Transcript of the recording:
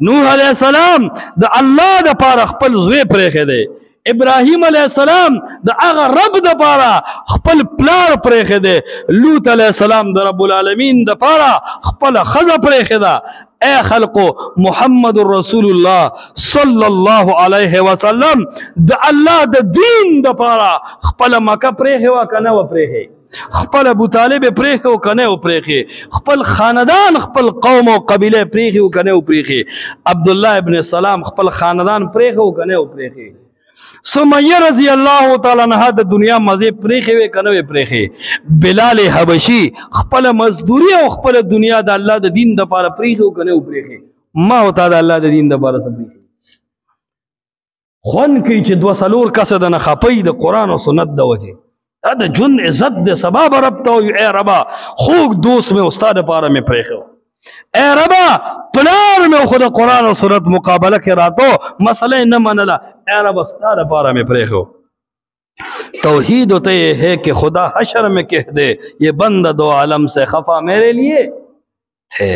نوح علیہ السلام د الله د پاره خپل زوی پرېښی دی. ابراهیم علیہ السلام د هغه رب د پاره خپل پلار پرېښی دی. لوط علیہ السلام د رب العالمین د پاره خپل ښځه پرېښې ده. اے خلقو، محمد رسول الله صلی الله علیه وسلم د الله د دین د پاره خپل مکه پرېښې وه که نه وه پرېښې؟ خپل ابو طالب پرېښې و که نه و پرېښې؟ خپل خاندان خپل قوم او قبیله پرېښې و که نه و پرېښې؟ عبدالله ابن سلام خپل خاندان پرېښې و که نه و پرېښې؟ سمیه رضی الله تعالی عنها د دنیا مزې پرېښې وې که نه وې پرېښې؟ بلال حبشي خپله مزدوري او خپله دنیا د الله د دین دپاره پرېښې و که نه و پرېښې؟ ما او تا د الله د دین دپاره څه پرېښې؟ خوند کوي چې دوه څلور کسه دنه خپوي د قرآن او سنت د وجې. دا د ژوند عزت دی. سبا به رب ته وایو ای ربه خوږ دوست مې او ستا دپاره مې پرېښی و. ای ربه پلار مې خو د قرآن او سنت مقابله کې راته مسئله یې نه منله. ای ربه ستا دپاره مې پرېښی و. توحید ہوتا یہ ہے کہ خدا حشر میں کہہ دے یہ بندہ دو عالم سے خفا میرے لیے تھے.